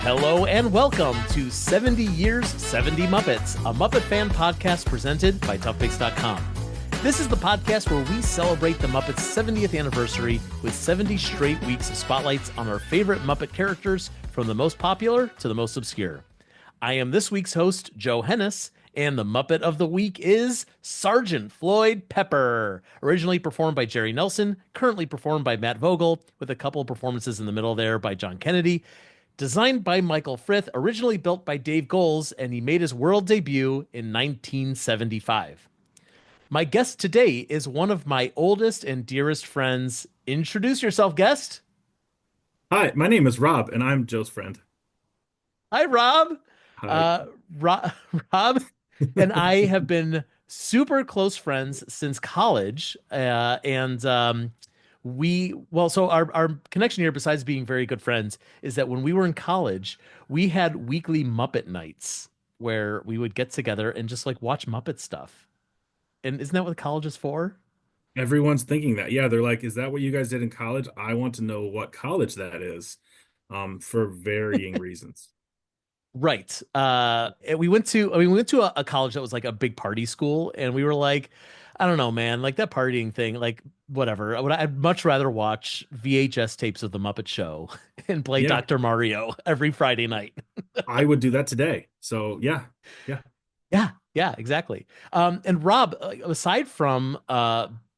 Hello and welcome to 70 Years, 70 Muppets, a Muppet fan podcast presented by ToughPicks.com. This is the podcast where we celebrate the Muppets' 70th anniversary with 70 straight weeks of spotlights on our favorite Muppet characters from the most popular to the most obscure. I am this week's host, Joe Hennes, and the Muppet of the Week is Sergeant Floyd Pepper, originally performed by Jerry Nelson, currently performed by Matt Vogel, with a couple of performances in the middle there by John Kennedy. Designed by Michael Frith, originally built by Dave Goelz, and he made his world debut in 1975. My guest today is one of my oldest and dearest friends. Introduce yourself, guest. Hi, my name is Rob, and I'm Joe's friend. Hi, Rob. Hi. Uh, Rob and I have been super close friends since college. So our connection here, besides being very good friends, is that when we were in college, we had weekly Muppet nights where we would get together and just like watch Muppet stuff. And isn't that what college is for? Everyone's thinking that. Yeah, they're like, is that what you guys did in college? I want to know what college that is, for varying reasons. Right. And we went to a college that was like a big party school, and we were like, I don't know, man, like that partying thing, like whatever. I'd much rather watch VHS tapes of the Muppet Show and play Yeah, Dr. Mario every Friday night. I would do that today. So yeah, yeah. Yeah, yeah, exactly. And Rob, aside from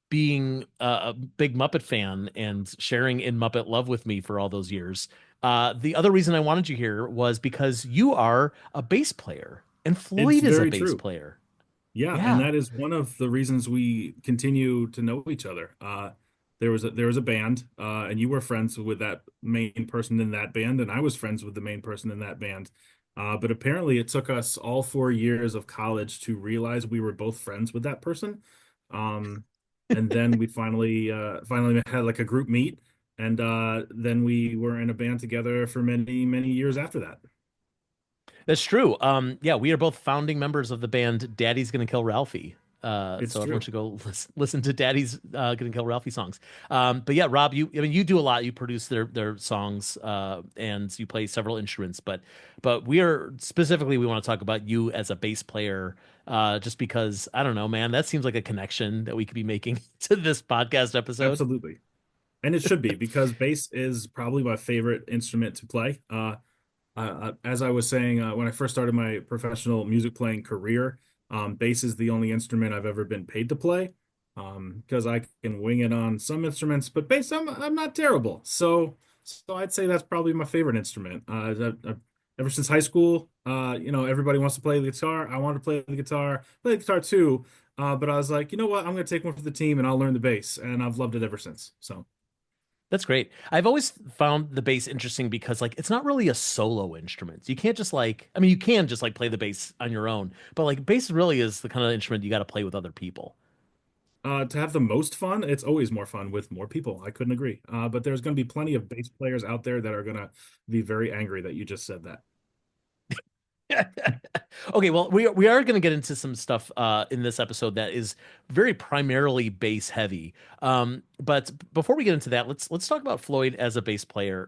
being a big Muppet fan and sharing in Muppet love with me for all those years, the other reason I wanted you here was because you are a bass player, and It's Floyd is a very bass true. player. Yeah, and Yeah, that is one of the reasons we continue to know each other. There was a band, and you were friends with that main person in that band, and I was friends with the main person in that band. But apparently, it took us all 4 years of college to realize we were both friends with that person. Um, and then we finally had like a group meet, and then we were in a band together for many, many years after that. that's true. Yeah, we are both founding members of the band Daddy's Gonna Kill Ralphie. It's So everyone true. should go listen to Daddy's Gonna Kill Ralphie songs. But yeah, Rob, I mean, you do a lot. You produce their songs, and you play several instruments. But we want to talk about you as a bass player, just because I don't know, man, that seems like a connection that we could be making to this podcast episode. Absolutely. And it should be because bass is probably my favorite instrument to play. As I was saying, when I first started my professional music playing career, bass is the only instrument I've ever been paid to play. Because I can wing it on some instruments, but bass, I'm not terrible. So I'd say that's probably my favorite instrument. Ever since high school, everybody wants to play the guitar. I want to play the guitar too. But I was like, you know what? I'm going to take one for the team and I'll learn the bass, and I've loved it ever since. So. That's great. I've always found the bass interesting because like it's not really a solo instrument. You can't just like I mean you can just like play the bass on your own, but like bass really is the kind of instrument you got to play with other people. To have the most fun, it's always more fun with more people. I couldn't agree. But there's going to be plenty of bass players out there that are going to be very angry that you just said that. Okay, well we are going to get into some stuff in this episode that is very primarily bass heavy. But before we get into that, let's talk about Floyd as a bass player.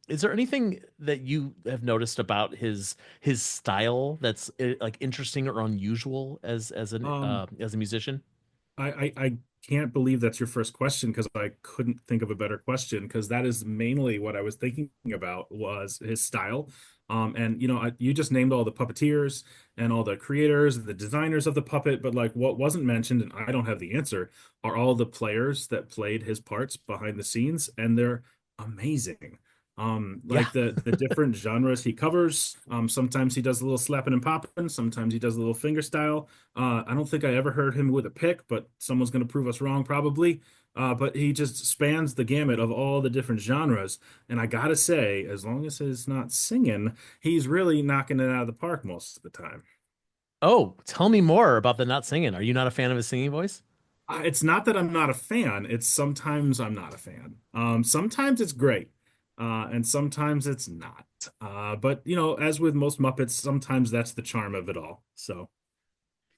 Is there anything that you have noticed about his style that's like interesting or unusual as a musician? I can't believe that's your first question because I couldn't think of a better question because that is mainly what I was thinking about was his style. And you just named all the puppeteers and all the creators, the designers of the puppet, but like what wasn't mentioned, and I don't have the answer, are all the players that played his parts behind the scenes, and they're amazing. Yeah. Like the different genres he covers. Sometimes he does a little slapping and popping, sometimes he does a little finger style. I don't think I ever heard him with a pick, but someone's going to prove us wrong probably. But he just spans the gamut of all the different genres. And I gotta say, as long as he's not singing, he's really knocking it out of the park most of the time. Oh, tell me more about the not singing. Are you not a fan of his singing voice? It's not that I'm not a fan, it's sometimes I'm not a fan. Sometimes it's great, and sometimes it's not. But as with most Muppets, sometimes that's the charm of it all. So.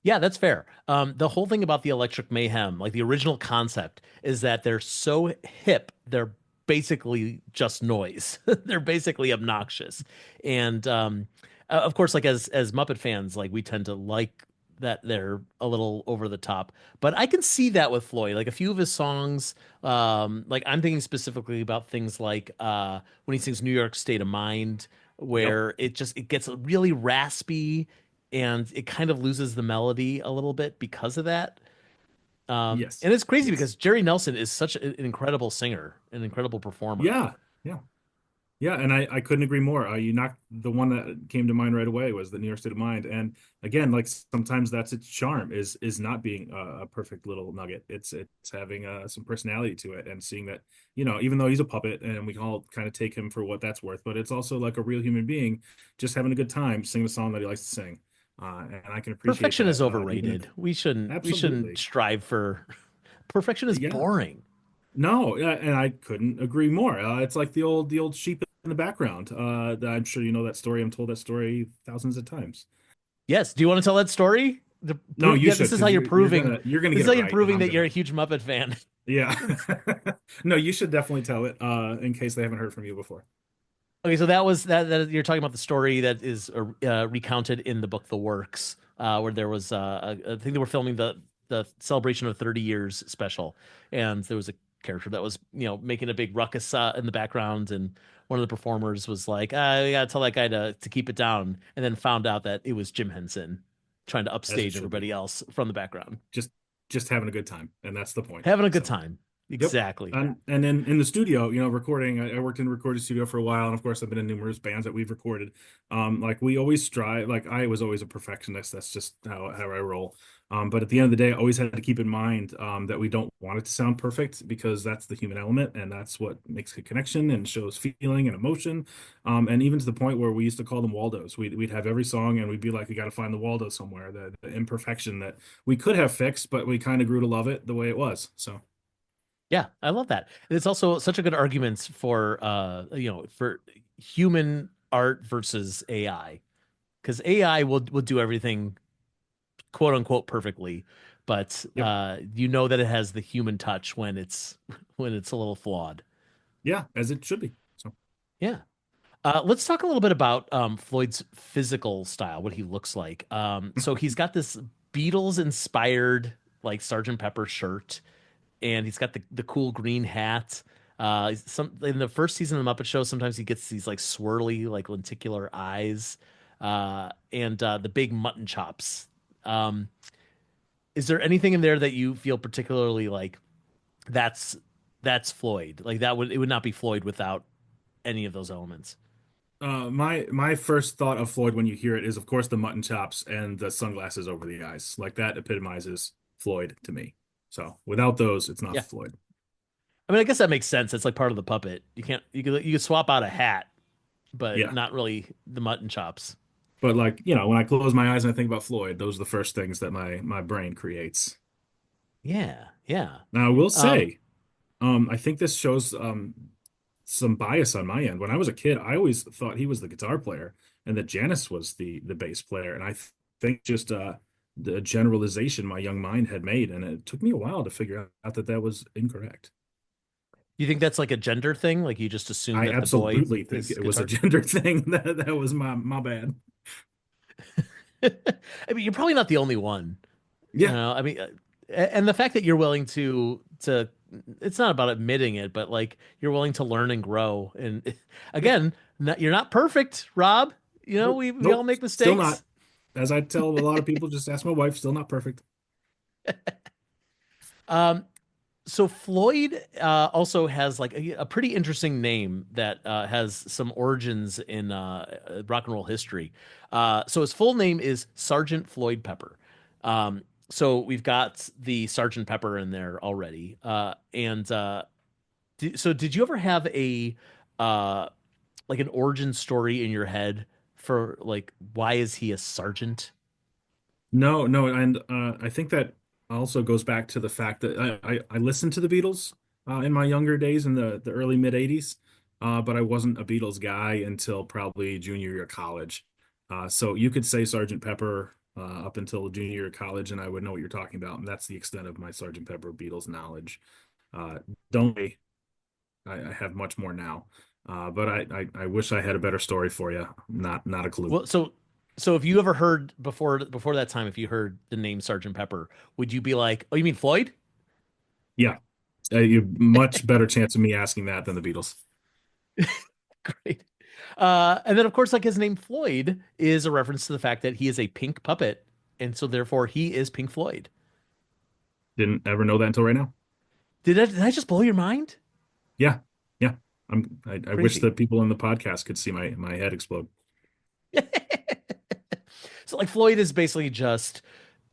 Yeah, that's fair. The whole thing about the Electric Mayhem, like the original concept, is that they're so hip, they're basically just noise. They're basically obnoxious. And of course, like as Muppet fans, like we tend to like that they're a little over the top. But I can see that with Floyd. Like a few of his songs, like I'm thinking specifically about things like when he sings New York State of Mind, Yep. where it gets really raspy and it kind of loses the melody a little bit because of that. Yes. And it's crazy Yes. because Jerry Nelson is such an incredible singer, an incredible performer. Yeah. Yeah. Yeah, and I couldn't agree more. You knocked the one that came to mind right away was the New York State of Mind, and again, like sometimes that's its charm is not being a perfect little nugget. It's having some personality to it, and seeing that even though he's a puppet, and we can all kind of take him for what that's worth, but it's also like a real human being just having a good time singing a song that he likes to sing, and I can appreciate Perfection is that. Even if overrated. We shouldn't absolutely, strive for perfection is yeah, boring. no, and I couldn't agree more. It's like the old sheep in the background. I'm sure you know that story. I'm told that story thousands of times. Yes. Do you want to tell that story? No, you Yeah, should this is how because you're you're proving. gonna This get is it how you're right, and proving I'm that you're a gonna huge Muppet fan. yeah. No, you should definitely tell it in case they haven't heard from you before. Okay, so that was that you're talking about the story that is recounted in the book The Works, where there was I think they were filming the celebration of 30 years special, and there was a character that was making a big ruckus in the background, and one of the performers was like, "I gotta tell that guy to keep it down," and then found out that it was Jim Henson trying to As it upstage should be. everybody else from the background, Just just having a good time, and that's the point. having a good So. time. Yep. Exactly. And in the studio, recording, I worked in a recording studio for a while, and of course I've been in numerous bands that we've recorded. Like we always strive, like I was always a perfectionist. That's just how I roll. But at the end of the day, I always had to keep in mind that we don't want it to sound perfect because that's the human element and that's what makes a connection and shows feeling and emotion. And even to the point where we used to call them Waldos. We'd have every song and we'd be like, we got to find the Waldo somewhere, the imperfection that we could have fixed, but we kind of grew to love it the way it was. So. Yeah, I love that. And it's also such a good argument for for human art versus AI. Because AI will do everything quote unquote perfectly, but Yep. you know that it has the human touch when it's when it's a little flawed. Yeah, as it should be. So, Yeah. Let's talk a little bit about Floyd's physical style, what he looks like. So he's got this Beatles inspired like Sergeant Pepper shirt, and he's got the cool green hat. Some in the first season of the Muppet Show, sometimes he gets these like swirly, like lenticular eyes, and the big mutton chops. Um, is there anything in there that you feel particularly like that's that's Floyd? Like that would it would not be Floyd without any of those elements. my first thought of Floyd when you hear it is, of course, the mutton chops and the sunglasses over the eyes. Like that epitomizes Floyd to me. So, without those, it's not Yeah, Floyd. I mean, I guess that makes sense. It's like part of the puppet. You could swap out a hat, but Yeah. not really the mutton chops. But like, when I close my eyes and I think about Floyd, those are the first things that my brain creates. Yeah, yeah. Now, I will Um, say, I think this shows some bias on my end. When I was a kid, I always thought he was the guitar player and that Janice was the bass player. And I think just the generalization my young mind had made, and it took me a while to figure out that that was incorrect. you think that's like a gender thing? Like you just assume I that the boy absolutely think is it was a guitar? gender thing. That was my bad. I mean, you're probably not the only one. Yeah, I mean, and the fact that you're willing to it's not about admitting it, but like you're willing to learn and grow. And yeah. again, you're not perfect, Rob. Nope, We all nope, make still not. mistakes. As I tell a lot of people, just ask my wife, still not perfect. Um, so Floyd also has like a pretty interesting name that has some origins in rock and roll history. So his full name is Sergeant Floyd Pepper. So we've got the Sergeant Pepper in there already. And so did you ever have a uh, like an origin story in your head for like why is he a sergeant? No, no, and I think that also goes back to the fact that I listened to the Beatles in my younger days in the early mid '80s, but I wasn't a Beatles guy until probably junior year of college. So you could say Sergeant Pepper up until junior year of college, and I would know what you're talking about, and that's the extent of my Sergeant Pepper Beatles knowledge. Uh, don't I have much more now. But I wish I had a better story for you. Not a clue. Well, so if you ever heard before that time, if you heard the name Sergeant Pepper, would you be like, "Oh, you mean Floyd?" Yeah, you much better chance of me asking that than the Beatles. Great. And then of course, like his name Floyd is a reference to the fact that he is a pink puppet, and so therefore he is Pink Floyd. Didn't ever know that until right now. Did I just blow your mind? Yeah, yeah. I wish Crazy. that people in the podcast could see my head explode. So like Floyd is basically just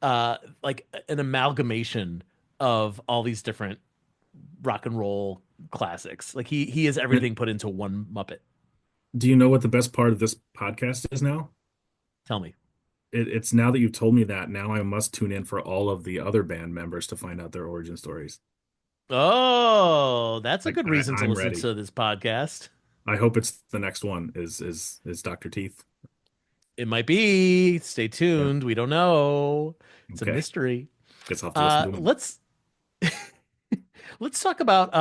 like an amalgamation of all these different rock and roll classics. Like he is And everything put into one Muppet. do you know what the best part of this podcast is now? Tell me. It's now that you've told me that, now I must tune in for all of the other band members to find out their origin stories. Oh, that's a Like good reason to I'm listen ready. to this podcast. I hope it's the next one is Dr. Teeth. It might be. Stay Yeah. tuned. We don't know. It's a Okay. mystery. Guess I'll have to listen to them. Let's talk about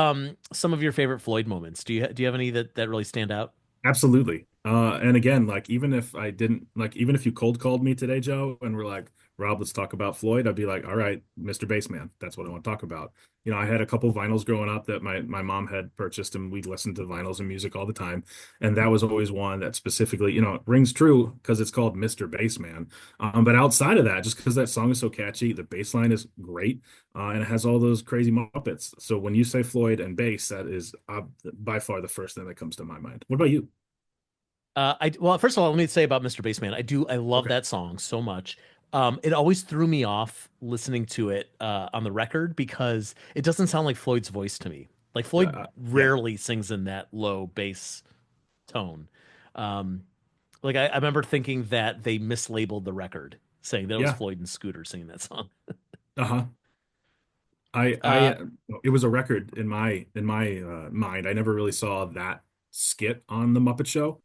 some of your favorite Floyd moments. Do you have any that really stand out? Absolutely. And again, like even if I didn't like even if you cold called me today, Joe, and we're like, Rob, let's talk about Floyd, I'd be like, all right, Mr. Bassman, that's what I want to talk about. You know, I had a couple vinyls growing up that my mom had purchased, and we'd listen to vinyls and music all the time. And that was always one that specifically, it rings true because it's called Mr. Bassman. But outside of that, just because that song is so catchy, the bass line is great, and it has all those crazy Muppets. So when you say Floyd and bass, that is by far the first thing that comes to my mind. What about you? Well, first of all, let me say about Mr. Bassman. I love Okay. that song so much. It always threw me off listening to it on the record because it doesn't sound like Floyd's voice to me. Like Floyd Yeah, rarely sings in that low bass tone. Um, like I remember thinking that they mislabeled the record, saying that it was yeah. Floyd and Scooter singing that song. Uh-huh. Uh, It was a record in my mind. I never really saw that skit on the Muppet Show.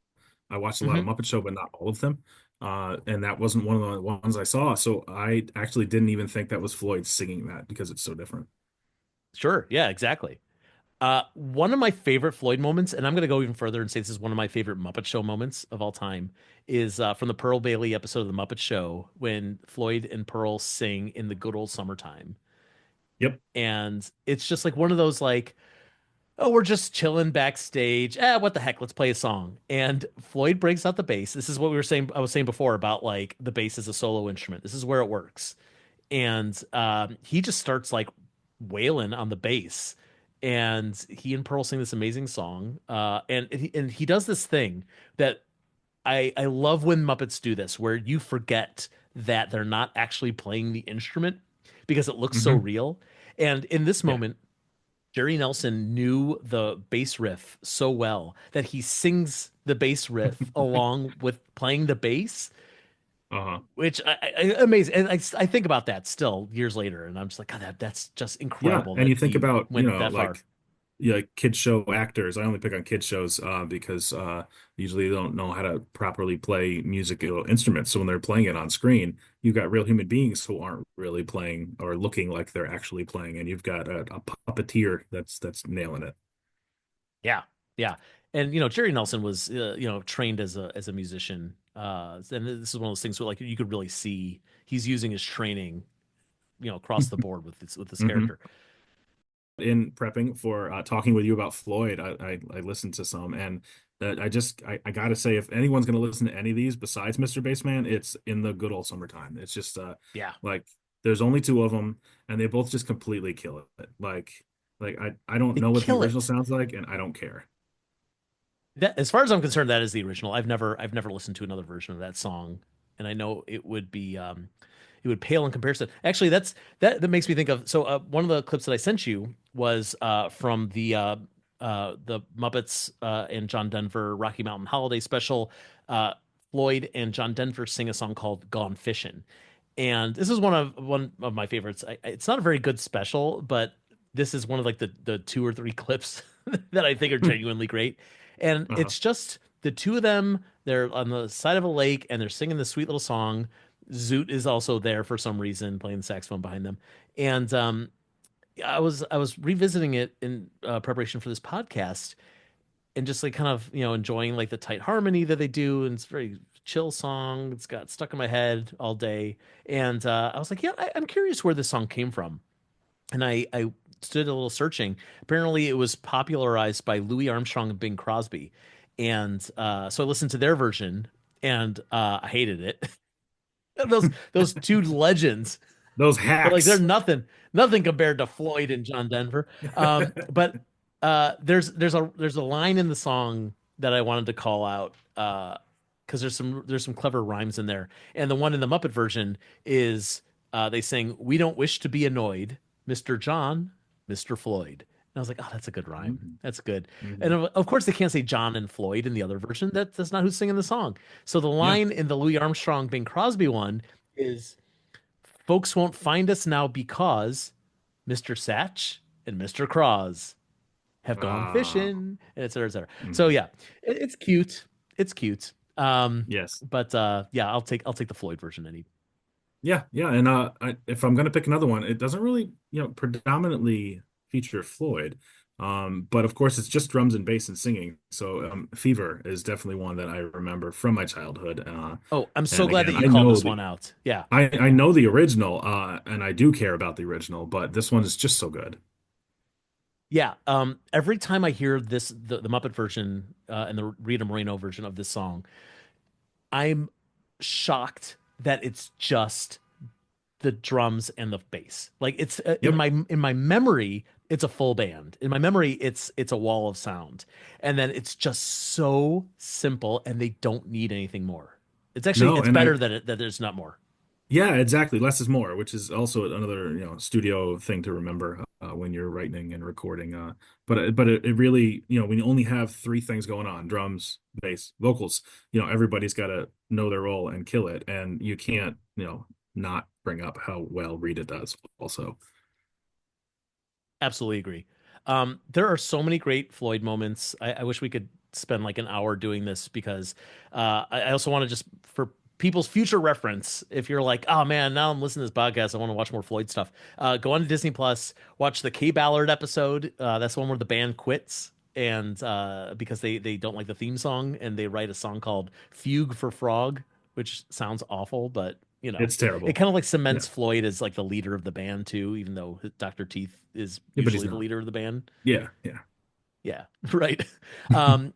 I watched a lot of mhm. Muppet Show, but not all of them. And that wasn't one of the ones I saw. So I actually didn't even think that was Floyd singing that because it's so different. Sure, yeah, exactly. One of my favorite Floyd moments, and I'm going to go even further and say this is one of my favorite Muppet Show moments of all time, is from the Pearl Bailey episode of the Muppet Show when Floyd and Pearl sing in the good old summertime. Yep. And it's just like one of those like, oh, we're just chilling backstage. What the heck? Let's play a song. And Floyd breaks out the bass. This is what I was saying before about like the bass is a solo instrument. This is where it works. And he just starts like wailing on the bass. And he and Pearl sing this amazing song. And he does this thing that I love when Muppets do this, where you forget that they're not actually playing the instrument because it looks so Hmm. real. And in this Yeah. moment, Jerry Nelson knew the bass riff so well that he sings the bass riff along with playing the bass, Uh-huh. which amazing. And I think about that still years later, and I'm just like, God, that's just Yeah. incredible And that you think he about, went that far. like yeah, kid show actors. I only pick on kid shows because usually they don't know how to properly play musical instruments. So when they're playing it on screen, you've got real human beings who aren't really playing or looking like they're actually playing, and you've got a puppeteer that's nailing it. Yeah, yeah. And Jerry Nelson was trained as a musician. And this is one of those things where like you could really see he's using his training, across the board with this Hmm. character. In prepping for talking with you about Floyd, I listened to some, and that I gotta say, if anyone's gonna listen to any of these besides Mr. Bassman, it's in the good old summertime. It's just Yeah, like there's only two of them, and they both just completely kill it. Like I don't they know what the kill original it. sounds like, and I don't care. That, as far as I'm concerned, that is the original. I've never listened to another version of that song, and I know it would pale in comparison. Actually, that makes me think of one of the clips that I sent you was from the Muppets and John Denver Rocky Mountain Holiday Special. Uh, Floyd and John Denver sing a song called "Gone Fishing," and this is one of my favorites. It's not a very good special, but this is one of like the two or three clips that I think are genuinely great. And Uh-huh. it's just the two of them. They're on the side of a lake and they're singing this sweet little song. Zoot is also there for some reason, playing the saxophone behind them. And I was revisiting it in preparation for this podcast, and just like kind of enjoying like the tight harmony that they do, and it's a very chill song. It's got stuck in my head all day, and I was like, yeah, I'm curious where this song came from, and I did a little searching. Apparently, it was popularized by Louis Armstrong and Bing Crosby, and so I listened to their version, and I hated it. Those two legends, Those but like they're hacks. nothing compared to Floyd and John Denver. But there's a line in the song that I wanted to call out because there's some clever rhymes in there, and the one in the Muppet version is they sing, "We don't wish to be annoyed, Mr. John, Mr. Floyd." And I was like, oh, that's a good rhyme. Mhm. That's good. And Mhm. of course, they can't say John and Floyd in the other version. That's not who's singing the song. So the Yeah. line in the Louis Armstrong Bing Crosby one is, "Folks won't find us now because Mr. Satch and Mr. Claus have gone Ah. fishing," and et cetera, et cetera. So Mhm. yeah, it's cute. It's cute. Yes. But yeah, I'll take the Floyd version any. Yeah, yeah, and if I'm gonna pick another one, it doesn't really, predominantly feature Floyd, but of course it's just drums and bass and singing. So, Fever is definitely one that I remember from my childhood. Oh, I'm so And glad that again, you called this one out. Yeah. I know the original, and I do care about the original, but this one is just so good. Yeah. Every time I hear the Muppet version and the Rita Moreno version of this song, I'm shocked that it's just the drums and the bass. Like it's in Yep. my memory, it's a full band. In my memory, it's a wall of sound. And then it's just so simple and they don't need anything more. No, It's and better that there's not more. yeah, exactly. Less is more, which is also another, studio thing to remember when you're writing and recording. But it really, when you only have three things going on, drums, bass, vocals, everybody's got to know their role and kill it, and you can't, not bring up how well Rita does also. Absolutely agree. There are so many great Floyd moments. I wish we could spend like an hour doing this because I also want to just for people's future reference, if you're like, oh man, now I'm listening to this podcast, I want to watch more Floyd stuff. Go on to Disney Plus, watch the Kay Ballard episode. That's the one where the band quits and because they don't like the theme song and they write a song called "Fugue for Frog," which sounds awful, but It's it terrible. kind of like Yeah. cements Floyd as like the leader of the band too, even though Dr. Teeth is Yeah, but he's usually the not. leader of the band. Yeah, yeah. Yeah, right. Um,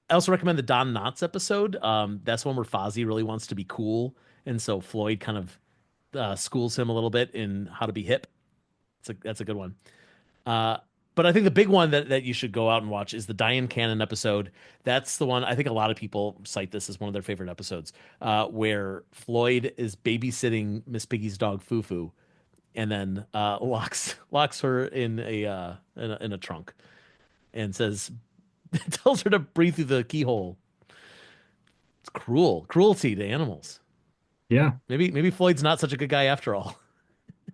I also recommend the Don Knotts episode. That's one where Fozzie really wants to be cool, and so Floyd kind of schools him a little bit in how to be hip. That's a good one. Uh, but I think the big one that you should go out and watch is the Diane Cannon episode. That's the one I think a lot of people cite this as one of their favorite episodes, where Floyd is babysitting Miss Piggy's dog Fufu, and then locks her in a trunk and says tells her to breathe through the keyhole. It's cruelty to animals. Yeah. Maybe Floyd's not such a good guy after all.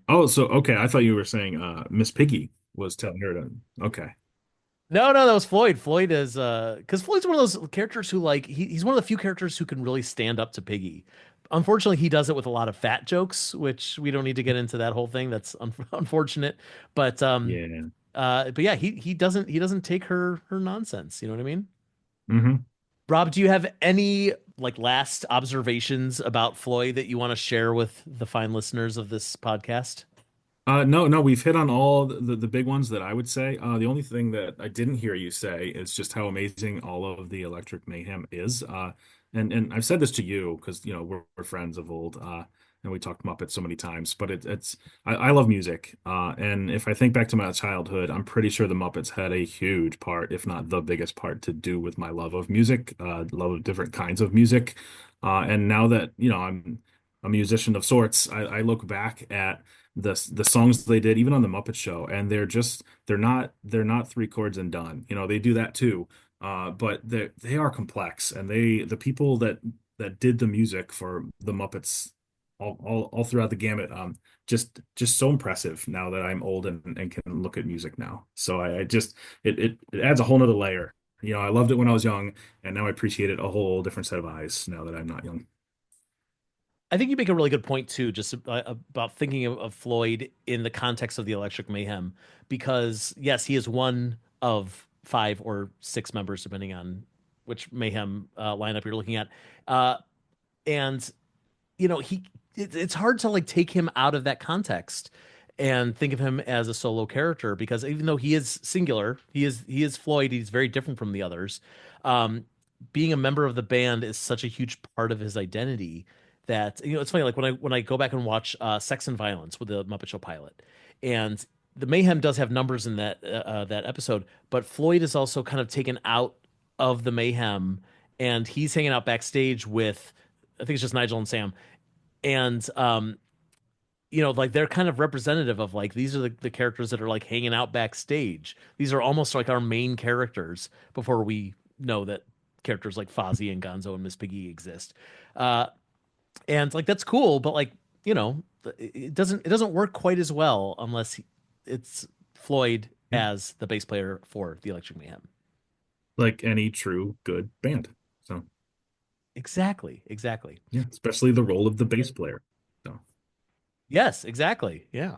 Oh, so okay. I thought you were saying Miss Piggy was telling her to. Okay. No, that was Floyd. Floyd is because Floyd's one of those characters who like he's one of the few characters who can really stand up to Piggy. Unfortunately, he does it with a lot of fat jokes, which we don't need to get into that whole thing. That's unfortunate. But Yeah. but yeah, he doesn't take her nonsense. You know what I mean? Hmm. Rob, do you have any like last observations about Floyd that you want to share with the fine listeners of this podcast? No, no, we've hit on all the big ones that I would say. The only thing that I didn't hear you say is just how amazing all of the Electric Mayhem is. And I've said this to you because we're friends of old, and we talked Muppets so many times. But I love music, and if I think back to my childhood, I'm pretty sure the Muppets had a huge part, if not the biggest part, to do with my love of music, love of different kinds of music. And now that I'm a musician of sorts, I look back at the songs they did even on the Muppet Show, and they're not three chords and done. They do that too, but they are complex, and the people that did the music for the Muppets all throughout the gamut, just so impressive now that I'm old and can look at music now. So I just it adds a whole nother layer. I loved it when I was young, and now I appreciate it a whole different set of eyes now that I'm not young. I think you make a really good point too, just about thinking of Floyd in the context of the Electric Mayhem, because yes, he is one of 5 or 6 members, depending on which Mayhem lineup you're looking at, and it's hard to like take him out of that context and think of him as a solo character, because even though he is singular, he is Floyd. He's very different from the others. Um, Being a member of the band is such a huge part of his identity that it's funny. Like when I go back and watch Sex and Violence with the Muppet Show pilot, and the Mayhem does have numbers in that episode, but Floyd is also kind of taken out of the Mayhem, and he's hanging out backstage with, I think it's just Nigel and Sam, and like they're kind of representative of like these are the characters that are like hanging out backstage. These are almost like our main characters before we know that characters like Fozzie and Gonzo and Miss Piggy exist. And like that's cool, but like it doesn't work quite as well unless it's Floyd as the bass player for the Electric Mayhem. Like any true good band. So Exactly. yeah, especially the role of the bass player. So Yes, exactly. Yeah.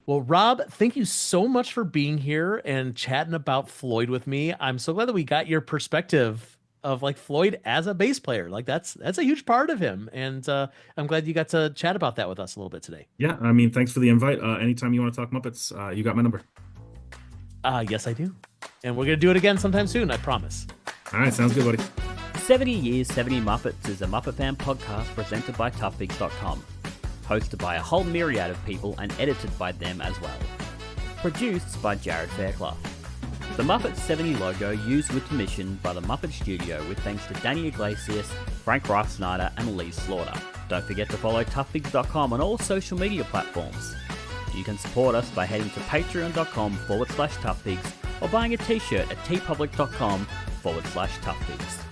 Well, Rob, thank you so much for being here and chatting about Floyd with me. I'm so glad that we got your perspective of like Floyd as a bass player. Like that's a huge part of him, and I'm glad you got to chat about that with us a little bit today. yeah, I mean, thanks for the invite. Anytime you want to talk Muppets, you got my number. Yes, I do, and we're gonna do it again sometime soon. I promise. All right, sounds good, buddy. 70 Years, 70 Muppets is a Muppet Fan podcast presented by toughpigs.com. Hosted by a whole myriad of people and edited by them as well. Produced by Jared Fairclough. The Muppets 70 logo used with permission by the Muppet Studio with thanks to Danny Iglesias, Frank Reif Snyder and Lee Slaughter. Don't forget to follow toughpigs.com on all social media platforms. You can support us by heading to patreon.com/toughpigs or buying a t-shirt at tpublic.com/toughpigs.